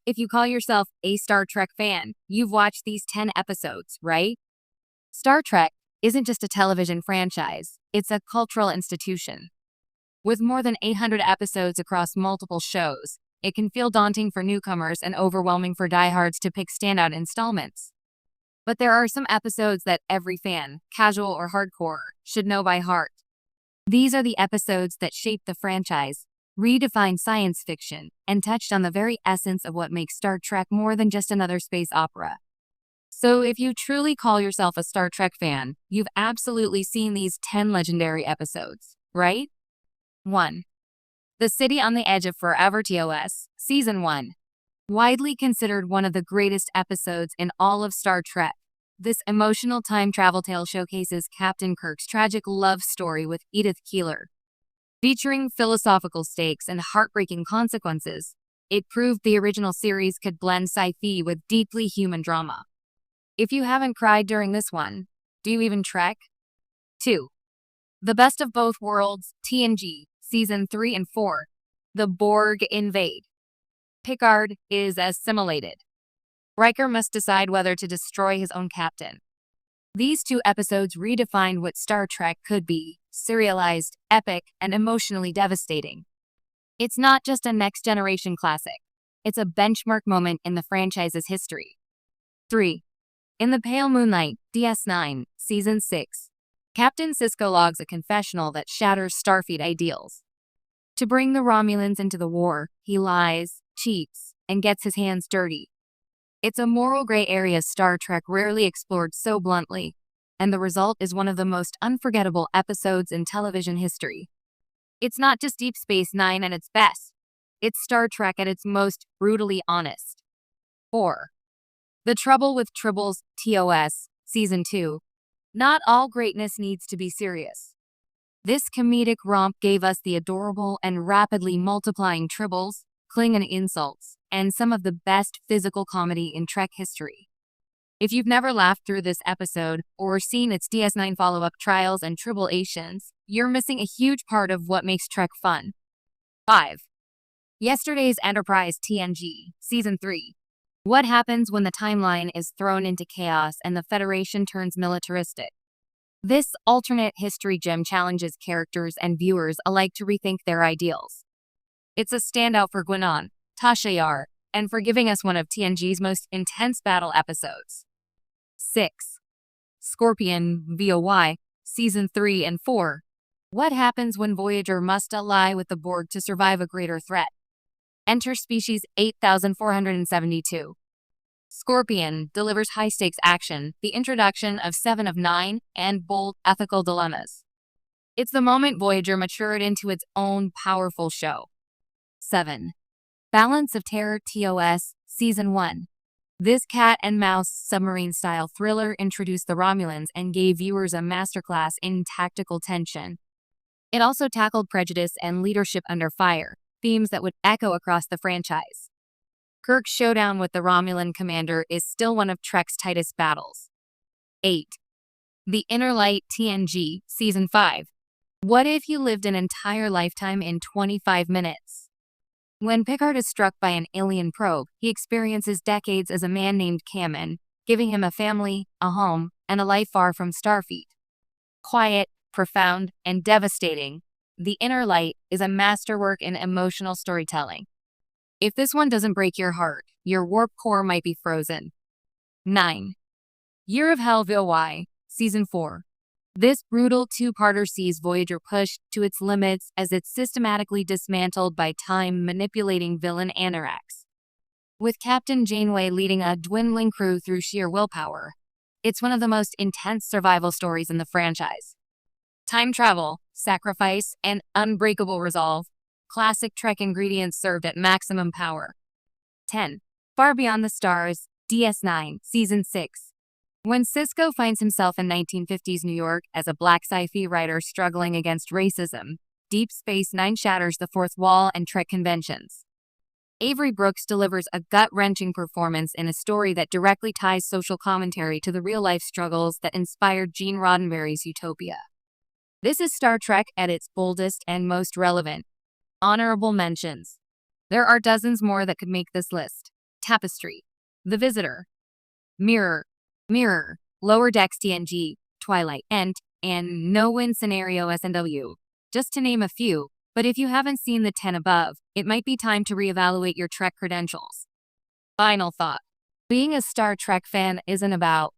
If you call yourself a Star Trek fan, you've watched these 10 episodes, right? Star Trek isn't just a television franchise, it's a cultural institution. With more than 800 episodes across multiple shows, it can feel daunting for newcomers and overwhelming for diehards to pick standout installments. But there are some episodes that every fan, casual or hardcore, should know by heart. These are the episodes that shaped the franchise, redefined science fiction, and touched on the very essence of what makes Star Trek more than just another space opera. So if you truly call yourself a Star Trek fan, you've absolutely seen these 10 legendary episodes, right? 1. The City on the Edge of Forever TOS, Season 1. Widely considered one of the greatest episodes in all of Star Trek, this emotional time travel tale showcases Captain Kirk's tragic love story with Edith Keeler. Featuring philosophical stakes and heartbreaking consequences, it proved the original series could blend sci-fi with deeply human drama. If you haven't cried during this one, do you even trek? 2. The Best of Both Worlds, TNG, Season 3 and 4. The Borg invade. Picard is assimilated. Riker must decide whether to destroy his own captain. These two episodes redefined what Star Trek could be: serialized, epic, and emotionally devastating. It's not just a next-generation classic. It's a benchmark moment in the franchise's history. 3. In the Pale Moonlight, DS9, Season 6. Captain Sisko logs a confessional that shatters Starfleet ideals. To bring the Romulans into the war, he lies, cheats, and gets his hands dirty. It's a moral gray area Star Trek rarely explored so bluntly, and the result is one of the most unforgettable episodes in television history. It's not just Deep Space Nine at its best. It's Star Trek at its most brutally honest. 4. The Trouble with Tribbles, TOS, Season 2. Not all greatness needs to be serious. This comedic romp gave us the adorable and rapidly multiplying Tribbles, Klingon insults, and some of the best physical comedy in Trek history. If you've never laughed through this episode or seen its DS9 follow-up Trials and Tribulations, you're missing a huge part of what makes Trek fun. 5. Yesterday's Enterprise TNG, Season 3. What happens when the timeline is thrown into chaos and the Federation turns militaristic? This alternate history gem challenges characters and viewers alike to rethink their ideals. It's a standout for Guinan, Tasha Yar, and for giving us one of TNG's most intense battle episodes. 6. Scorpion VOY, Season 3 and 4. What happens when Voyager must ally with the Borg to survive a greater threat? Enter Species 8472. Scorpion delivers high-stakes action, the introduction of 7 of 9, and bold ethical dilemmas. It's the moment Voyager matured into its own powerful show. 7. Balance of Terror TOS, Season 1. This cat-and-mouse submarine-style thriller introduced the Romulans and gave viewers a masterclass in tactical tension. It also tackled prejudice and leadership under fire, themes that would echo across the franchise. Kirk's showdown with the Romulan commander is still one of Trek's tightest battles. 8. The Inner Light TNG, Season 5. What if you lived an entire lifetime in 25 minutes? When Picard is struck by an alien probe, he experiences decades as a man named Kamen, giving him a family, a home, and a life far from Starfleet. Quiet, profound, and devastating, The Inner Light is a masterwork in emotional storytelling. If this one doesn't break your heart, your warp core might be frozen. 9. Year of Hell VOY, Season 4. This brutal two-parter sees Voyager pushed to its limits as it's systematically dismantled by time-manipulating villain Anorax. With Captain Janeway leading a dwindling crew through sheer willpower, it's one of the most intense survival stories in the franchise. Time travel, sacrifice, and unbreakable resolve. Classic Trek ingredients served at maximum power. 10. Far Beyond the Stars, DS9, Season 6. When Sisko finds himself in 1950s New York as a black sci-fi writer struggling against racism, Deep Space Nine shatters the fourth wall and Trek conventions. Avery Brooks delivers a gut-wrenching performance in a story that directly ties social commentary to the real-life struggles that inspired Gene Roddenberry's Utopia. This is Star Trek at its boldest and most relevant. Honorable mentions: There are dozens more that could make this list. Tapestry, The Visitor, Mirror, Lower Decks TNG, Twilight, and No Win Scenario SNW. Just to name a few, but if you haven't seen the 10 above, it might be time to reevaluate your Trek credentials. Final thought. Being a Star Trek fan isn't about